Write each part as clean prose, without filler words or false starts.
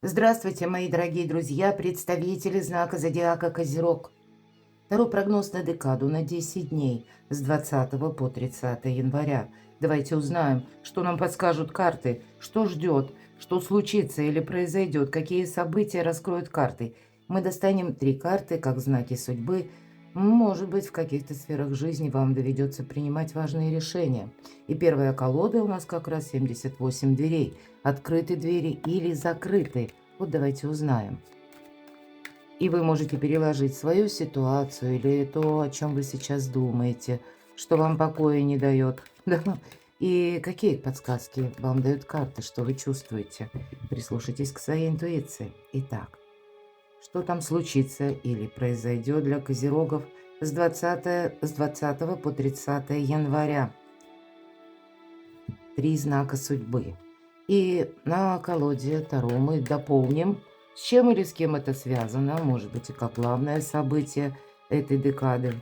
Здравствуйте, мои дорогие друзья, представители знака зодиака Козерог. Второй прогноз на декаду на 10 дней с 20 по 30 января. Давайте узнаем, что нам подскажут карты, что ждет, что случится или произойдет, какие события раскроют карты. Мы достанем 3 карты, как знаки судьбы. Может быть, в каких-то сферах жизни вам доведется принимать важные решения. И первая колода у нас как раз 78 дверей. Открыты двери или закрыты. Вот давайте узнаем. И вы можете переложить свою ситуацию или то, о чем вы сейчас думаете, что вам покоя не дает. Да? И какие подсказки вам дают карты, что вы чувствуете. Прислушайтесь к своей интуиции. Итак, что там случится или произойдет для козерогов с 20 по 30 января. 3 знака судьбы. И на колоде Таро мы дополним, с чем или с кем это связано, может быть, и как главное событие этой декады.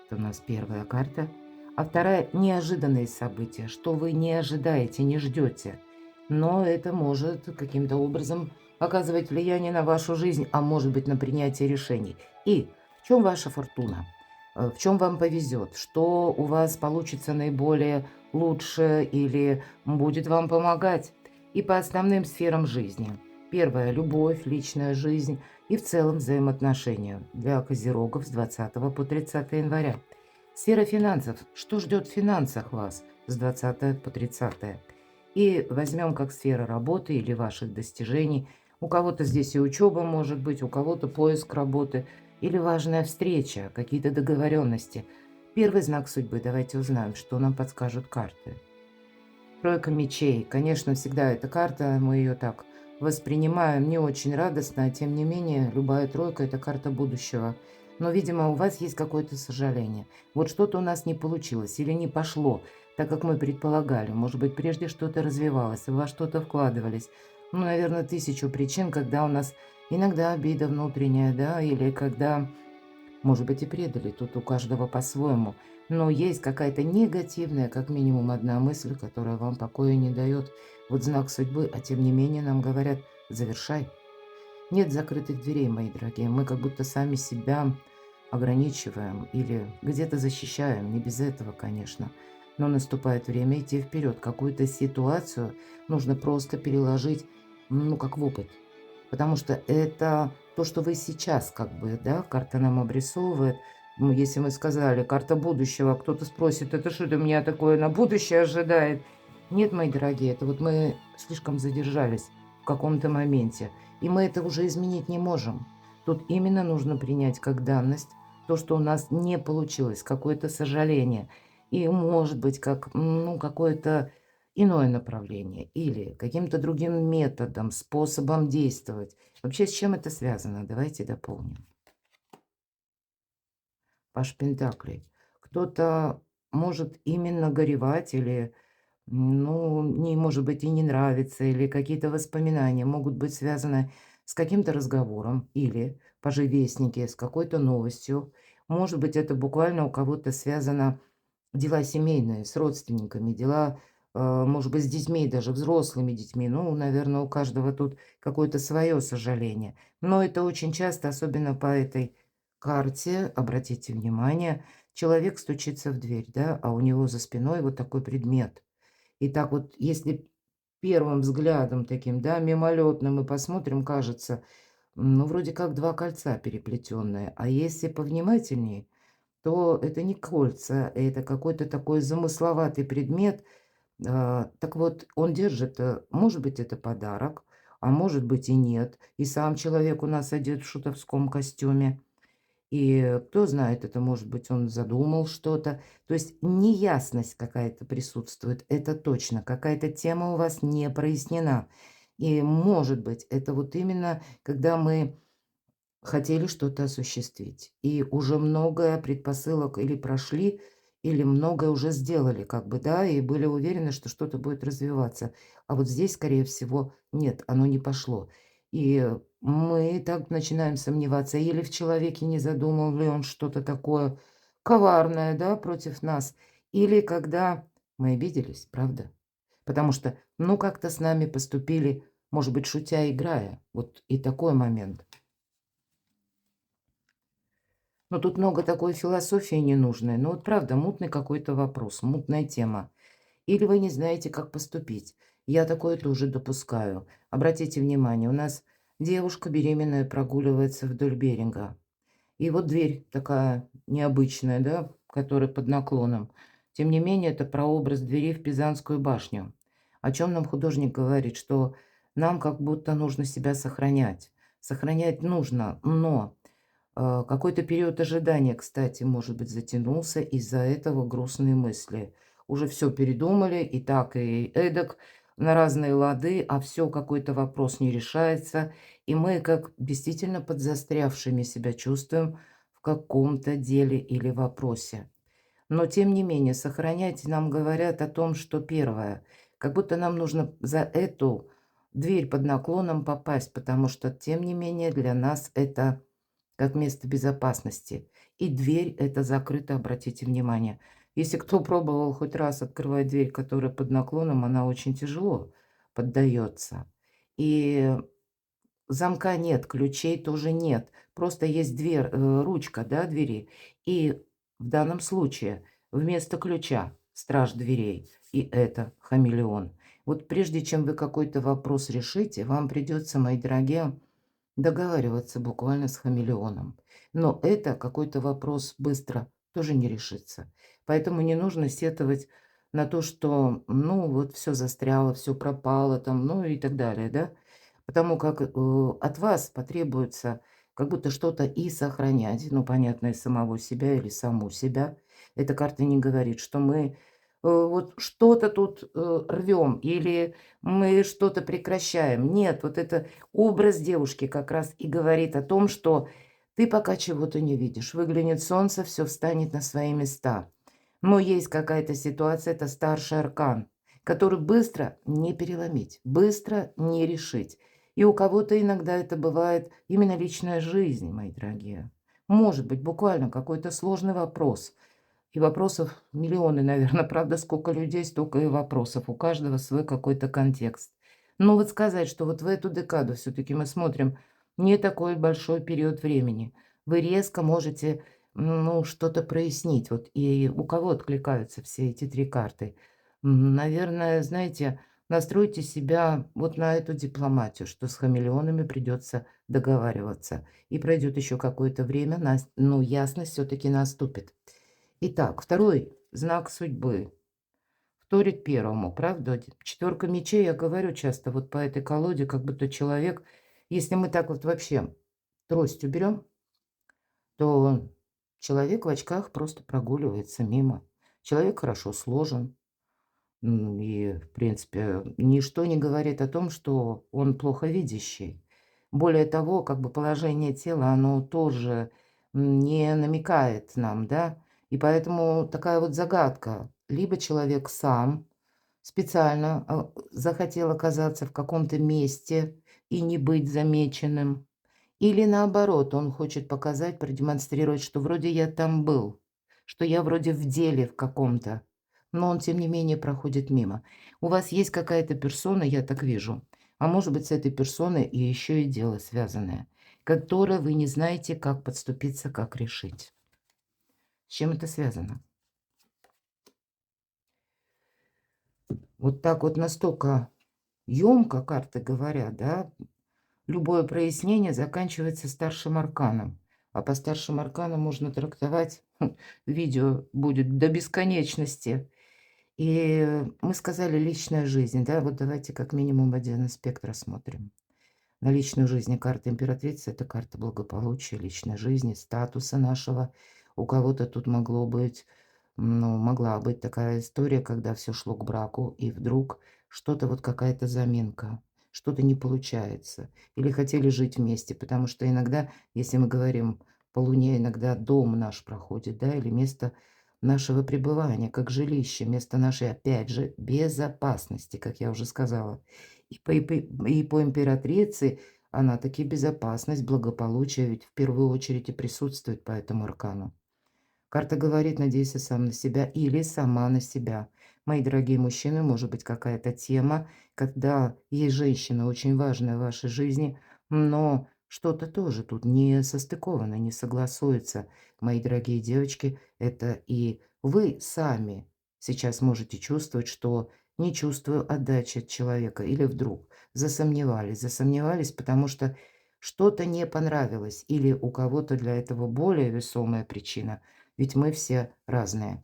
Это у нас первая карта. А вторая – неожиданные события, что вы не ожидаете, не ждете. Но это может каким-то образом оказывать влияние на вашу жизнь, а может быть, на принятие решений. И в чем ваша фортуна? В чем вам повезет? Что у вас получится наиболее лучше или будет вам помогать? И по основным сферам жизни. Первое – любовь, личная жизнь и в целом взаимоотношения для козерогов с 20 по 30 января. Сфера финансов. Что ждет в финансах вас с 20 по 30? И возьмем как сфера работы или ваших достижений. У кого-то здесь и учеба может быть, у кого-то поиск работы или важная встреча, какие-то договоренности. Первый знак судьбы. Давайте узнаем, что нам подскажут карты. Тройка мечей. Конечно, всегда эта карта, мы ее так воспринимаем не очень радостно, а тем не менее, любая тройка – это карта будущего. Но, видимо, у вас есть какое-то сожаление. Вот что-то у нас не получилось или не пошло, так как мы предполагали. Может быть, прежде что-то развивалось, во что-то вкладывались. Ну, наверное, 1000 причин, когда у нас иногда обида внутренняя, да, или когда, может быть, и предали, тут у каждого по-своему. Но есть какая-то негативная, как минимум одна мысль, которая вам покоя не дает. Вот знак судьбы, а тем не менее нам говорят: завершай. Нет закрытых дверей, мои дорогие. Мы как будто сами себя ограничиваем или где-то защищаем. Не без этого, конечно. Но наступает время идти вперед. Какую-то ситуацию нужно просто переложить, ну, как в опыт. Потому что это то, что вы сейчас как бы, да, карта нам обрисовывает. Ну, если мы сказали, карта будущего, кто-то спросит, это что, меня такое на будущее ожидает? Нет, мои дорогие, это вот мы слишком задержались в каком-то моменте, и мы это уже изменить не можем. Тут именно нужно принять как данность то, что у нас не получилось, какое-то сожаление. И может быть, как, ну, какое-то иное направление или каким-то другим методом, способом действовать. Вообще, с чем это связано? Давайте дополним. Паш Пентаклей. Кто-то может именно горевать или, ну, не, может быть, и не нравится, или какие-то воспоминания могут быть связаны с каким-то разговором или поживестники, с какой-то новостью. Может быть, это буквально у кого-то связано дела семейные, с родственниками, дела, может быть, с детьми, даже взрослыми детьми. Ну, наверное, у каждого тут какое-то свое сожаление. Но это очень часто, особенно по этой карте, обратите внимание, человек стучится в дверь, да, а у него за спиной вот такой предмет. И так вот, если первым взглядом таким, да, мимолетным мы посмотрим, кажется, ну, вроде как 2 кольца переплетенные. А если повнимательнее, то это не кольца, это какой-то такой замысловатый предмет. Так вот, он держит, может быть, это подарок, а может быть и нет. И сам человек у нас одет в шутовском костюме. И кто знает, это может быть он задумал что-то. То есть неясность какая-то присутствует, это точно. Какая-то тема у вас не прояснена. И может быть, это вот именно когда мы хотели что-то осуществить. И уже многое предпосылок или прошли, или многое уже сделали, как бы, да, и были уверены, что что-то будет развиваться. А вот здесь, скорее всего, нет, оно не пошло. И мы так начинаем сомневаться, или в человеке не задумал ли он что-то такое коварное, да, против нас, или когда мы обиделись, правда? Потому что, ну, как-то с нами поступили, может быть, шутя, играя. Вот и такой момент. Но тут много такой философии ненужной. Ну, вот правда, мутный какой-то вопрос, мутная тема. Или вы не знаете, как поступить. Я такое тоже допускаю. Обратите внимание, у нас девушка беременная прогуливается вдоль берега. И вот дверь такая необычная, да, которая под наклоном. Тем не менее, это прообраз двери в Пизанскую башню. О чем нам художник говорит, что нам как будто нужно себя сохранять. Сохранять нужно, но какой-то период ожидания, кстати, может быть, затянулся, из-за этого грустные мысли. Уже все передумали, и так, и эдак, на разные лады, а все какой-то вопрос не решается, и мы как действительно подзастрявшими себя чувствуем в каком-то деле или вопросе. Но тем не менее, сохранять нам говорят о том, что первое, как будто нам нужно за эту дверь под наклоном попасть, потому что, тем не менее, для нас это как место безопасности. И дверь эта закрыта, обратите внимание. Если кто пробовал хоть раз открывать дверь, которая под наклоном, она очень тяжело поддается. И замка нет, ключей тоже нет. Просто есть ручка, да, двери. И в данном случае вместо ключа страж дверей. И это хамелеон. Вот прежде чем вы какой-то вопрос решите, вам придется, мои дорогие, договариваться буквально с хамелеоном. Но это какой-то вопрос быстро тоже не решится. Поэтому не нужно сетовать на то, что, ну, вот все застряло, все пропало там, ну и так далее, да. Потому как от вас потребуется как будто что-то и сохранять, ну, понятно, и самого себя или саму себя. Эта карта не говорит, что мы вот что-то тут рвем или мы что-то прекращаем. Нет, вот это образ девушки как раз и говорит о том, что ты пока чего-то не видишь. Выглянет солнце, все встанет на свои места. Но есть какая-то ситуация, это старший аркан, который быстро не переломить, быстро не решить. И у кого-то иногда это бывает именно личная жизнь, мои дорогие. Может быть, буквально какой-то сложный вопрос. И вопросов миллионы, наверное. Правда, сколько людей, столько и вопросов. У каждого свой какой-то контекст. Но вот сказать, что вот в эту декаду все-таки мы смотрим не такой большой период времени. Вы резко можете, ну, что-то прояснить. Вот и у кого откликаются все эти три карты? Наверное, знаете, настройте себя вот на эту дипломатию, что с хамелеонами придется договариваться. И пройдет еще какое-то время, ну, ясность все-таки наступит. Итак, второй знак судьбы вторит первому, правда? Четверка мечей, я говорю часто вот по этой колоде, как будто человек, если мы так вот вообще трость уберем, то человек в очках просто прогуливается мимо. Человек хорошо сложен, и, в принципе, ничто не говорит о том, что он плохо видящий. Более того, как бы положение тела, оно тоже не намекает нам, да. И поэтому такая вот загадка. Либо человек сам специально захотел оказаться в каком-то месте и не быть замеченным, или наоборот, он хочет показать, продемонстрировать, что вроде я там был, что я вроде в деле в каком-то, но он, тем не менее, проходит мимо. У вас есть какая-то персона, я так вижу, а может быть, с этой персоной и еще и дело связанное, которое вы не знаете, как подступиться, как решить. С чем это связано? Вот так вот настолько емко карты говорят, да, любое прояснение заканчивается старшим арканом. А по старшим арканам можно трактовать, видео будет до бесконечности. И мы сказали личная жизнь, да, вот давайте как минимум один аспект рассмотрим. На личную жизнь карта императрицы– это карта благополучия, личной жизни, статуса нашего. У кого-то тут могло быть, ну, могла быть такая история, когда все шло к браку, и вдруг что-то вот какая-то заминка, что-то не получается. Или хотели жить вместе, потому что иногда, если мы говорим по Луне, иногда дом наш проходит, да, или место нашего пребывания, как жилище, место нашей, опять же, безопасности, как я уже сказала. И по императрице она таки безопасность, благополучие, ведь в первую очередь и присутствует по этому аркану. Карта говорит: надейся сам на себя или сама на себя. Мои дорогие мужчины, может быть какая-то тема, когда есть женщина очень важная в вашей жизни, но что-то тоже тут не состыковано, не согласуется. Мои дорогие девочки, это и вы сами сейчас можете чувствовать, что не чувствую отдачи от человека, или вдруг засомневались. Засомневались, потому что что-то не понравилось, или у кого-то для этого более весомая причина, ведь мы все разные.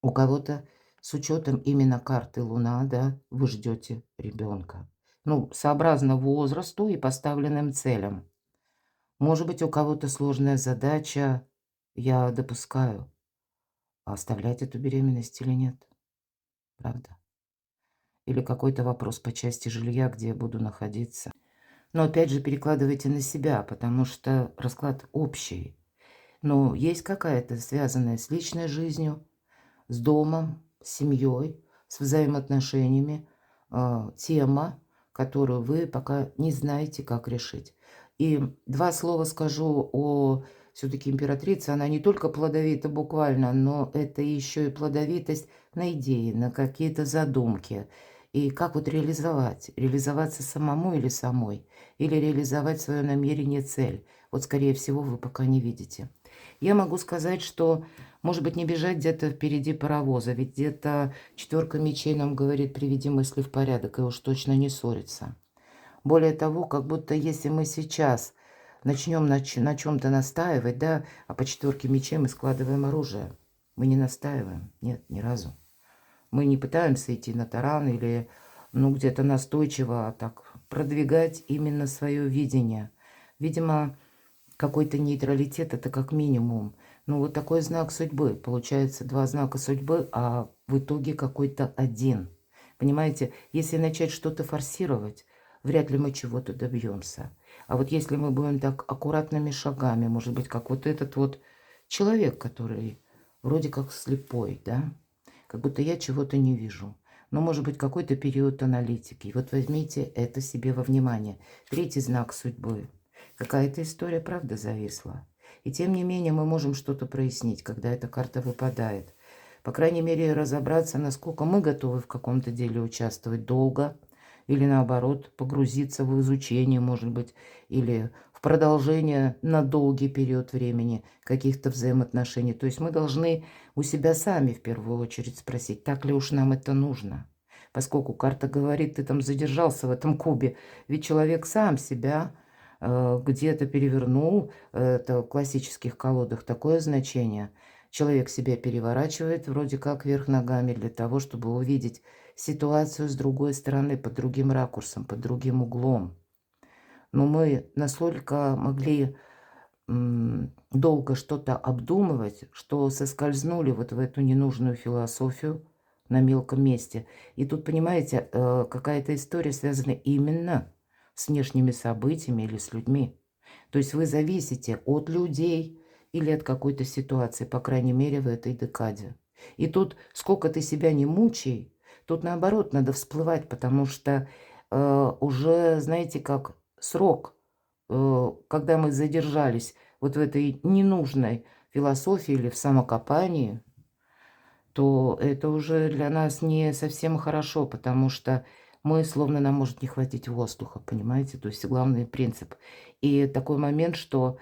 У кого-то с учетом именно карты Луна, да, вы ждете ребенка. Ну, сообразно возрасту и поставленным целям. Может быть, у кого-то сложная задача, я допускаю, оставлять эту беременность или нет, правда? Или какой-то вопрос по части жилья, где я буду находиться. Но опять же перекладывайте на себя, потому что расклад общий. Но есть какая-то связанная с личной жизнью, с домом, с семьей, с взаимоотношениями, тема, которую вы пока не знаете, как решить. И 2 слова скажу о все-таки императрице. Она не только плодовита буквально, но это еще и плодовитость на идеи, на какие-то задумки. И как вот реализовать? Реализоваться самому или самой? Или реализовать свое намерение, цель? Вот, скорее всего, вы пока не видите. Я могу сказать, что может быть, не бежать где-то впереди паровоза, ведь где-то 4 мечей нам говорит: приведи мысли в порядок, и уж точно не ссориться. Более того, как будто если мы сейчас начнем на чем-то настаивать, да, а по 4 мечей мы складываем оружие. Мы не настаиваем, нет, ни разу. Мы не пытаемся идти на таран или, ну, где-то настойчиво так продвигать именно свое видение. Видимо, какой-то нейтралитет — это как минимум. Ну, вот такой знак судьбы. Получается 2 знака судьбы, а в итоге какой-то один. Понимаете, если начать что-то форсировать, вряд ли мы чего-то добьемся. А вот если мы будем так аккуратными шагами, может быть, как вот этот вот человек, который вроде как слепой, да, как будто я чего-то не вижу. Но может быть какой-то период аналитики. И вот возьмите это себе во внимание. 3-й знак судьбы. Какая-то история, правда, зависла. И тем не менее мы можем что-то прояснить, когда эта карта выпадает. По крайней мере, разобраться, насколько мы готовы в каком-то деле участвовать долго, или наоборот, погрузиться в изучение, может быть, или в продолжение на долгий период времени каких-то взаимоотношений. То есть мы должны у себя сами в первую очередь спросить, так ли уж нам это нужно. Поскольку карта говорит, ты там задержался в этом кубе, ведь человек сам себя где-то перевернул, это в классических колодах такое значение. Человек себя переворачивает вроде как вверх ногами для того, чтобы увидеть ситуацию с другой стороны, под другим ракурсом, под другим углом. Но мы настолько могли долго что-то обдумывать, что соскользнули вот в эту ненужную философию на мелком месте. И тут, понимаете, какая-то история связана именно с внешними событиями или с людьми. То есть вы зависите от людей или от какой-то ситуации, по крайней мере, в этой декаде. И тут сколько ты себя не мучай, тут наоборот надо всплывать, потому что уже, знаете, как срок, когда мы задержались вот в этой ненужной философии или в самокопании, то это уже для нас не совсем хорошо, потому что мы словно нам может не хватить воздуха, понимаете? То есть главный принцип. И такой момент, что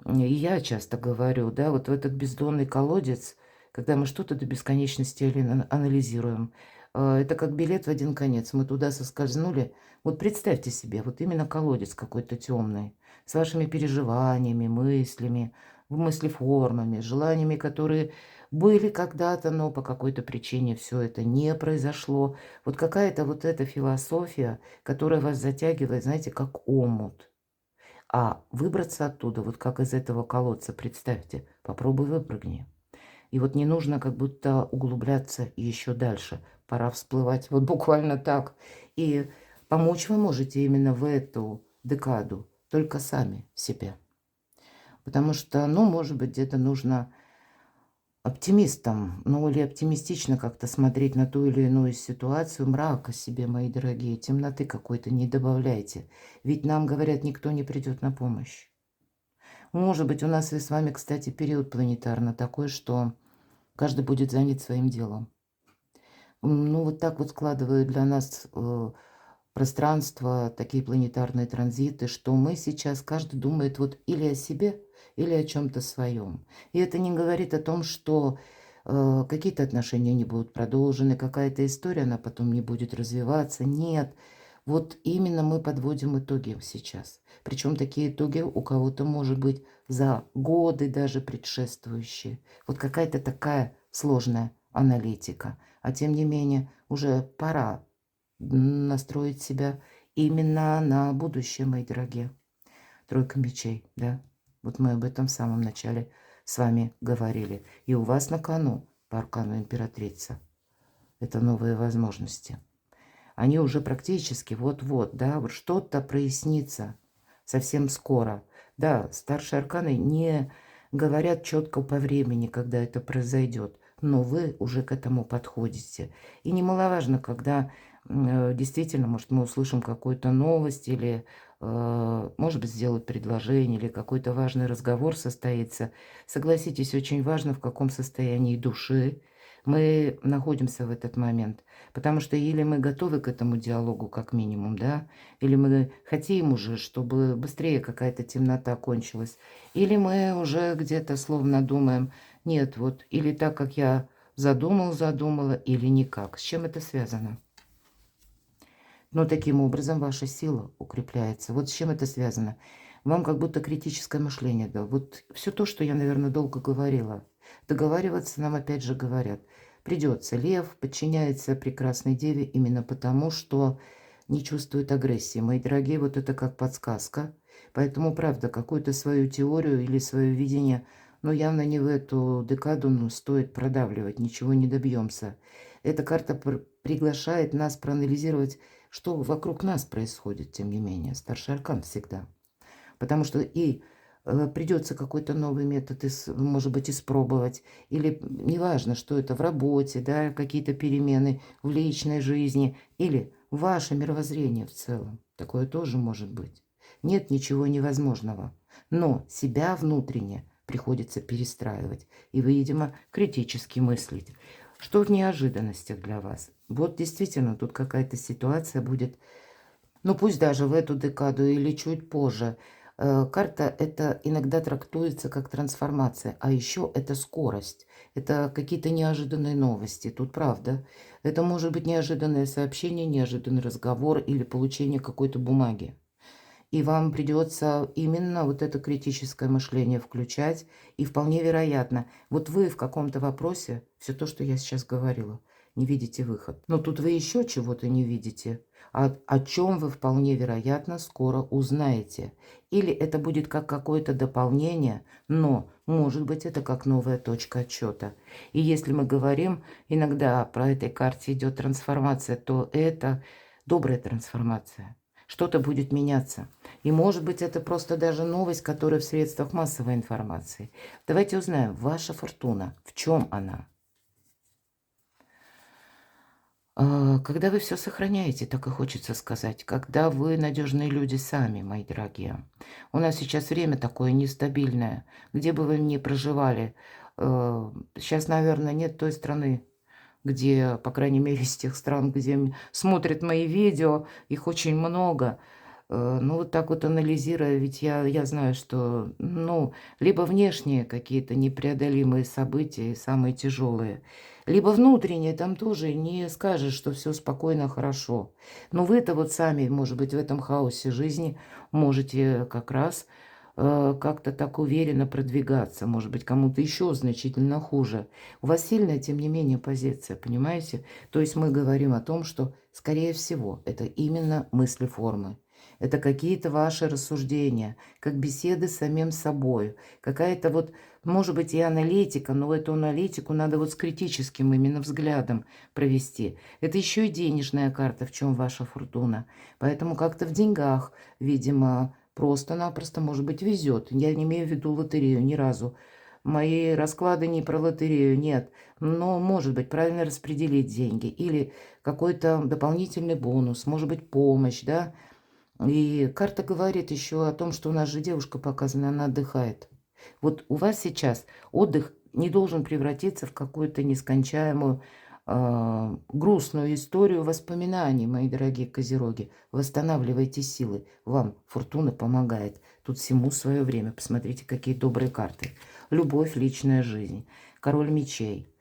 и я часто говорю, да, вот в этот бездонный колодец, когда мы что-то до бесконечности анализируем, это как билет в один конец. Мы туда соскользнули. Вот представьте себе, вот именно колодец какой-то темный, с вашими переживаниями, мыслями, мыслеформами, желаниями, которые были когда-то, но по какой-то причине все это не произошло. Вот какая-то вот эта философия, которая вас затягивает, знаете, как омут. А выбраться оттуда, вот как из этого колодца, представьте, попробуй выпрыгни. И вот не нужно как будто углубляться еще дальше. Пора всплывать вот буквально так. И помочь вы можете именно в эту декаду только сами себе. Потому что, ну, может быть, где-то нужно оптимистом, ну или оптимистично как-то смотреть на ту или иную ситуацию. Мрака себе, мои дорогие, темноты какой-то не добавляйте. Ведь нам, говорят, никто не придет на помощь. Может быть, у нас и с вами, кстати, период планетарно такой, что каждый будет занят своим делом. Ну, вот так вот складывают для нас пространство, такие планетарные транзиты, что мы сейчас, каждый думает вот или о себе, или о чем-то своем. И это не говорит о том, что какие-то отношения не будут продолжены, какая-то история, она потом не будет развиваться. Нет, вот именно мы подводим итоги сейчас. Причем такие итоги у кого-то, может быть, за годы даже предшествующие. Вот какая-то такая сложная аналитика. А тем не менее, уже пора настроить себя именно на будущее, мои дорогие. Тройка мечей, да. Вот мы об этом в самом начале с вами говорили. И у вас на кону по аркану императрица. Это новые возможности. Они уже практически вот-вот, да, вот что-то прояснится совсем скоро. Да, старшие арканы не говорят четко по времени, когда это произойдет, но вы уже к этому подходите. И немаловажно, когда действительно, может, мы услышим какую-то новость или, может быть, сделают предложение или какой-то важный разговор состоится. Согласитесь, очень важно, в каком состоянии души мы находимся в этот момент. Потому что или мы готовы к этому диалогу, как минимум, да, или мы хотим уже, чтобы быстрее какая-то темнота кончилась, или мы уже где-то словно думаем, нет, вот или так, как я задумала, или никак. С чем это связано? Но таким образом ваша сила укрепляется. Вот с чем это связано? Вам как будто критическое мышление, да. Вот все то, что я, наверное, долго говорила. Договариваться нам опять же говорят. Придется. Лев подчиняется прекрасной деве именно потому, что не чувствует агрессии. Мои дорогие, вот это как подсказка. Поэтому, правда, какую-то свою теорию или свое видение, но явно не в эту декаду, но стоит продавливать, ничего не добьемся. Эта карта приглашает нас проанализировать, что вокруг нас происходит, тем не менее. Старший аркан всегда. Потому что и придется какой-то новый метод, может быть, испробовать. Или неважно, что это в работе, да, какие-то перемены в личной жизни. Или ваше мировоззрение в целом. Такое тоже может быть. Нет ничего невозможного. Но себя внутренне приходится перестраивать. И вы, видимо, критически мыслить. Что в неожиданностях для вас? Вот действительно тут какая-то ситуация будет, ну пусть даже в эту декаду или чуть позже. Карта это иногда трактуется как трансформация, а еще это скорость. Это какие-то неожиданные новости. Тут правда. Это может быть неожиданное сообщение, неожиданный разговор или получение какой-то бумаги. И вам придется именно вот это критическое мышление включать. И вполне вероятно, вот вы в каком-то вопросе, все то, что я сейчас говорила, не видите выход. Но тут вы еще чего-то не видите, о чем вы вполне вероятно скоро узнаете. Или это будет как какое-то дополнение, но может быть это как новая точка отчета. И если мы говорим, иногда про этой карте идет трансформация, то это добрая трансформация. Что-то будет меняться. И может быть это просто даже новость, которая в средствах массовой информации. Давайте узнаем, ваша фортуна, в чем она? Когда вы все сохраняете, так и хочется сказать, когда вы надежные люди сами, мои дорогие. У нас сейчас время такое нестабильное, где бы вы ни проживали. Сейчас, наверное, нет той страны, где, по крайней мере, из тех стран, где смотрят мои видео, их очень много. Ну, вот так вот анализируя, ведь я знаю, что, ну, либо внешние какие-то непреодолимые события, самые тяжелые, либо внутренние, там тоже не скажешь, что все спокойно, хорошо. Но вы-то вот сами, может быть, в этом хаосе жизни можете как раз как-то так уверенно продвигаться, может быть, кому-то еще значительно хуже. У вас сильная, тем не менее, позиция, понимаете? То есть мы говорим о том, что, скорее всего, это именно мысли-формы. Это какие-то ваши рассуждения, как беседы с самим собой. Какая-то вот, может быть, и аналитика, но эту аналитику надо вот с критическим именно взглядом провести. Это еще и денежная карта, в чем ваша фортуна. Поэтому как-то в деньгах, видимо, просто-напросто, может быть, везет. Я не имею в виду лотерею ни разу. Мои расклады не про лотерею, нет. Но, может быть, правильно распределить деньги. Или какой-то дополнительный бонус, может быть, помощь, да. И карта говорит еще о том, что у нас же девушка показана, она отдыхает. Вот у вас сейчас отдых не должен превратиться в какую-то нескончаемую грустную историю воспоминаний, мои дорогие козероги. Восстанавливайте силы. Вам фортуна помогает. Тут всему свое время. Посмотрите, какие добрые карты. Любовь, личная жизнь. Король мечей.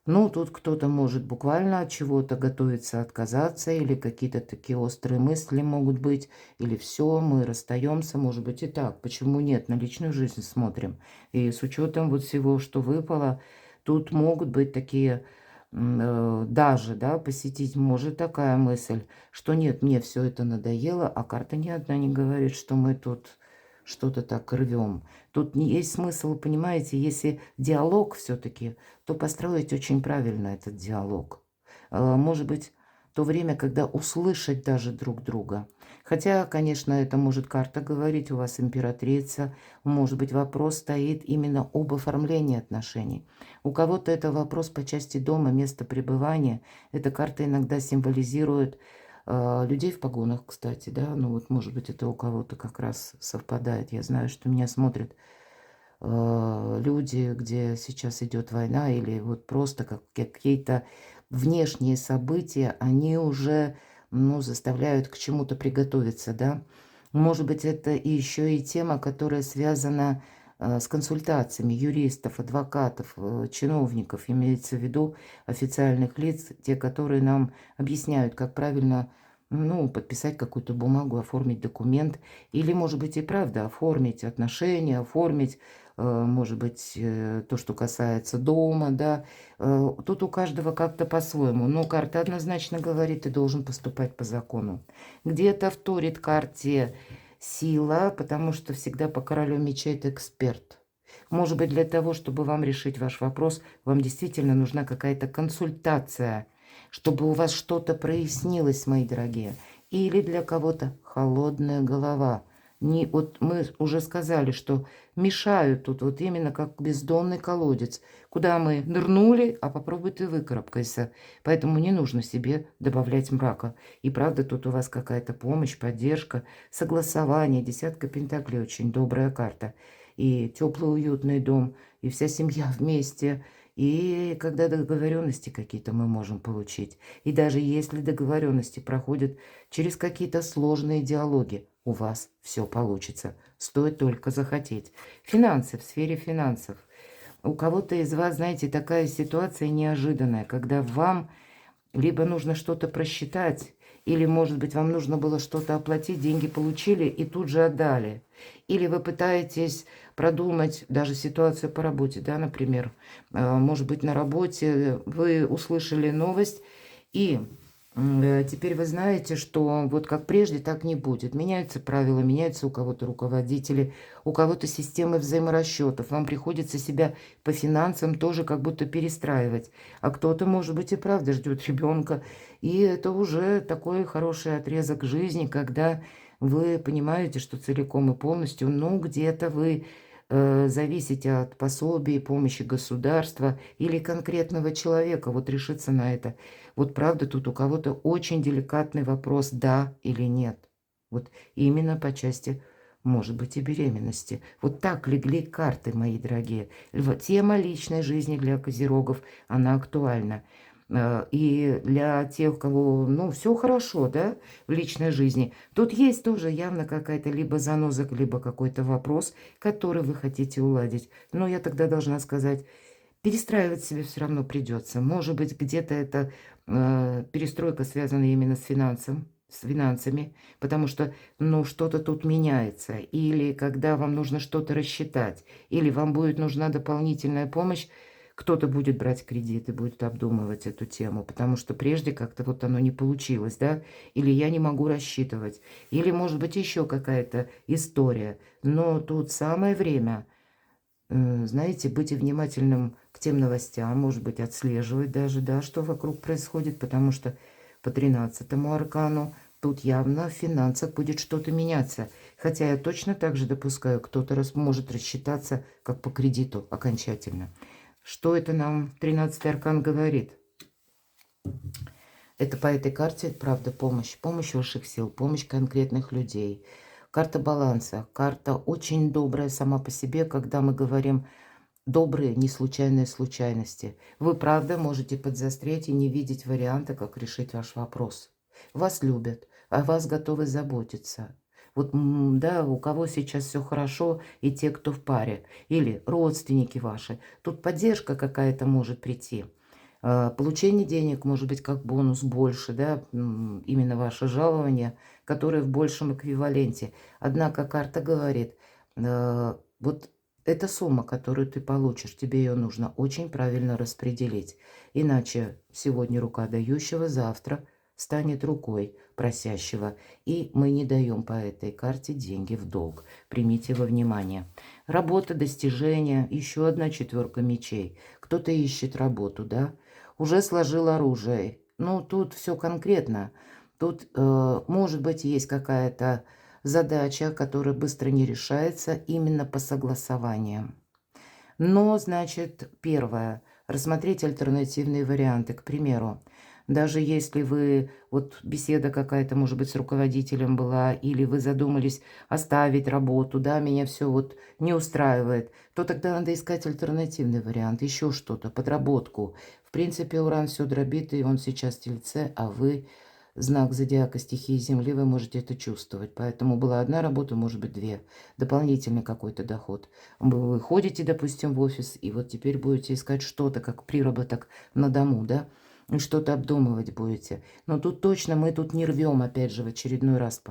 Ну, тут кто-то может буквально от чего-то готовиться отказаться, или какие-то такие острые мысли могут быть, или все, мы расстаемся, может быть и так. Почему нет? На личную жизнь смотрим. И с учетом вот всего, что выпало, тут могут быть такие, даже, да, посетить может такая мысль, что нет, мне все это надоело, а карта ни одна не говорит, что мы тут что-то так рвем. Тут не есть смысл, понимаете, если диалог все-таки, то построить очень правильно этот диалог. Может быть, то время, когда услышать даже друг друга. Хотя, конечно, это может карта говорить, у вас императрица, может быть, вопрос стоит именно об оформлении отношений. У кого-то это вопрос по части дома, места пребывания. Эта карта иногда символизирует людей в погонах, кстати, да, ну вот, может быть, это у кого-то как раз совпадает. Я знаю, что меня смотрят люди, где сейчас идет война, или вот просто какие-то внешние события, они уже, ну, заставляют к чему-то приготовиться, да. Может быть, это и еще и тема, которая связана с консультациями юристов, адвокатов, чиновников, имеется в виду официальных лиц, те, которые нам объясняют, как правильно, ну, подписать какую-то бумагу, оформить документ, или, может быть, и правда оформить отношения, оформить, может быть, то, что касается дома, да. Тут у каждого как-то по-своему, но карта однозначно говорит, ты должен поступать по закону. Где-то вторит карте сила, потому что всегда по королю мечей это эксперт. Может быть, для того, чтобы вам решить ваш вопрос, вам действительно нужна какая-то консультация, чтобы у вас что-то прояснилось, мои дорогие. Или для кого-то холодная голова. Не, вот мы уже сказали, что мешают тут вот именно как бездонный колодец, куда мы нырнули, а попробуй ты выкарабкайся. Поэтому не нужно себе добавлять мрака. И правда, тут у вас какая-то помощь, поддержка, согласование. Десятка пентаклей, очень добрая карта. И теплый, уютный дом, и вся семья вместе. И когда договоренности какие-то мы можем получить. И даже если договоренности проходят через какие-то сложные диалоги, у вас все получится. Стоит только захотеть. Финансы, в сфере финансов. У кого-то из вас, знаете, такая ситуация неожиданная, когда вам либо нужно что-то просчитать, или, может быть, вам нужно было что-то оплатить, деньги получили и тут же отдали. Или вы пытаетесь продумать даже ситуацию по работе, да, например. Может быть, на работе вы услышали новость, и теперь вы знаете, что вот как прежде, так не будет. Меняются правила, меняются у кого-то руководители, у кого-то системы взаиморасчетов. Вам приходится себя по финансам тоже как будто перестраивать. А кто-то, может быть, и правда ждет ребенка. И это уже такой хороший отрезок жизни, когда вы понимаете, что целиком и полностью, ну, где-то вы зависите от пособий, помощи государства или конкретного человека. Вот решиться на это. Вот правда, тут у кого-то очень деликатный вопрос, да или нет. Вот именно по части, может быть, и беременности. Вот так легли карты, мои дорогие. Тема личной жизни для козерогов, она актуальна. И для тех, у кого, ну, все хорошо, да, в личной жизни, тут есть тоже явно какая-то либо заноза, либо какой-то вопрос, который вы хотите уладить. Но я тогда должна сказать, перестраивать себе все равно придется. Может быть, где-то эта перестройка связана именно с финансами, потому что, ну, что-то тут меняется. Или когда вам нужно что-то рассчитать, или вам будет нужна дополнительная помощь, кто-то будет брать кредит и будет обдумывать эту тему, потому что прежде как-то вот оно не получилось, да, или я не могу рассчитывать, или, может быть, еще какая-то история. Но тут самое время, знаете, быть внимательным к тем новостям, может быть, отслеживать даже, да, что вокруг происходит, потому что по 13-му аркану тут явно в финансах будет что-то меняться. Хотя я точно так же допускаю, кто-то может рассчитаться как по кредиту окончательно. Что это нам 13-й аркан говорит? Это по этой карте, правда, помощь. Помощь высших сил, помощь конкретных людей. Карта баланса. Карта очень добрая сама по себе, когда мы говорим добрые, не случайные случайности. Вы правда можете подзастрять и не видеть варианта, как решить ваш вопрос. Вас любят, о вас готовы заботиться. Вот, да, у кого сейчас все хорошо, и те, кто в паре, или родственники ваши. Тут поддержка какая-то может прийти. Получение денег может быть как бонус больше, да, именно ваше жалование, которое в большем эквиваленте. Однако карта говорит, вот эта сумма, которую ты получишь, тебе ее нужно очень правильно распределить. Иначе сегодня рука дающего, завтра станет рукой просящего. И мы не даем по этой карте деньги в долг. Примите во внимание. Работа, достижения, еще одна четверка мечей. Кто-то ищет работу, да? Уже сложил оружие. Ну, тут все конкретно. Тут, может быть, есть какая-то задача, которая быстро не решается именно по согласованиям. Но, значит, первое, рассмотреть альтернативные варианты. К примеру, даже если вы, вот беседа какая-то, может быть, с руководителем была, или вы задумались оставить работу, да, меня все вот не устраивает, то тогда надо искать альтернативный вариант, еще что-то, подработку. В принципе, Уран все дробит, и он сейчас в Тельце, а вы знак зодиака стихии Земли, вы можете это чувствовать. Поэтому была одна работа, может быть, две. Дополнительный какой-то доход. Вы ходите, допустим, в офис, и вот теперь будете искать что-то, как приработок на дому, да? И что-то обдумывать будете. Но тут точно мы тут не рвем, опять же, в очередной раз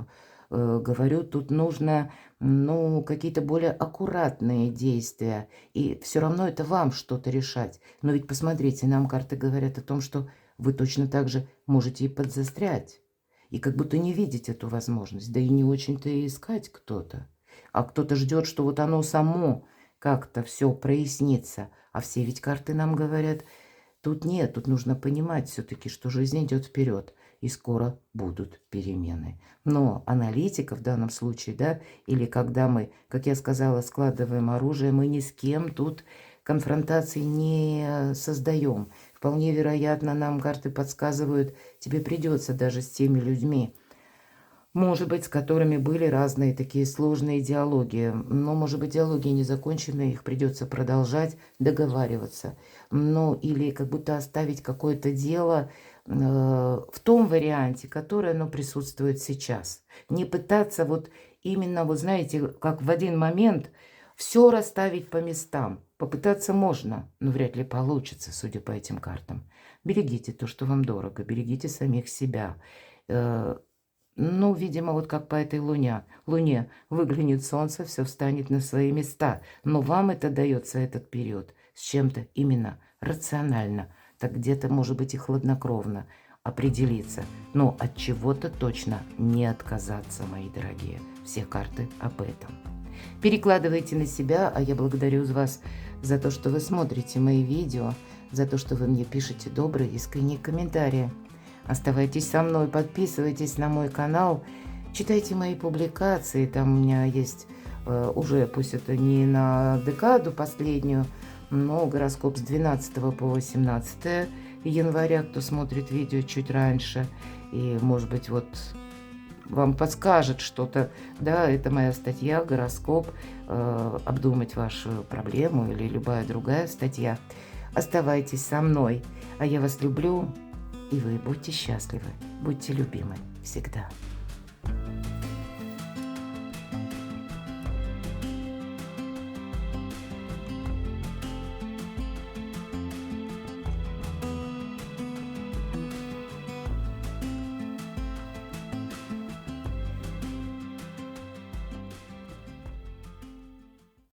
говорю, тут нужно, ну, какие-то более аккуратные действия. И все равно это вам что-то решать. Но ведь посмотрите, нам карты говорят о том, что вы точно так же можете и подзастрять. И как будто не видеть эту возможность. Да и не очень-то и искать кто-то. А кто-то ждет, что вот оно само как-то все прояснится. А все ведь карты нам говорят, тут нет, тут нужно понимать все-таки, что жизнь идет вперед. И скоро будут перемены. Но аналитика в данном случае, да, или когда мы, как я сказала, складываем оружие, мы ни с кем тут конфронтации не создаем. Вполне вероятно, нам карты подсказывают, тебе придется даже с теми людьми, может быть, с которыми были разные такие сложные диалоги. Но, может быть, диалоги не закончены, их придется продолжать, договариваться. Ну, или как будто оставить какое-то дело в том варианте, которое оно присутствует сейчас. Не пытаться вот именно, вот знаете, как в один момент все расставить по местам. Попытаться можно, но вряд ли получится, судя по этим картам. Берегите то, что вам дорого, берегите самих себя. Ну, видимо, вот как по этой луне выглянет солнце, все встанет на свои места. Но вам это дается этот период с чем-то именно рационально, так где-то, может быть, и хладнокровно определиться. Но от чего-то точно не отказаться, мои дорогие. Все карты об этом. Перекладывайте на себя, а я благодарю вас за то, что вы смотрите мои видео, за то, что вы мне пишете добрые, искренние комментарии. Оставайтесь со мной, подписывайтесь на мой канал, читайте мои публикации. Там у меня есть уже, пусть это не на декаду последнюю, но гороскоп с 12 по 18 января, кто смотрит видео чуть раньше. И, может быть, вот вам подскажет что-то. Да, это моя статья, гороскоп, обдумать вашу проблему или любая другая статья. Оставайтесь со мной, а я вас люблю. И вы будьте счастливы, будьте любимы всегда.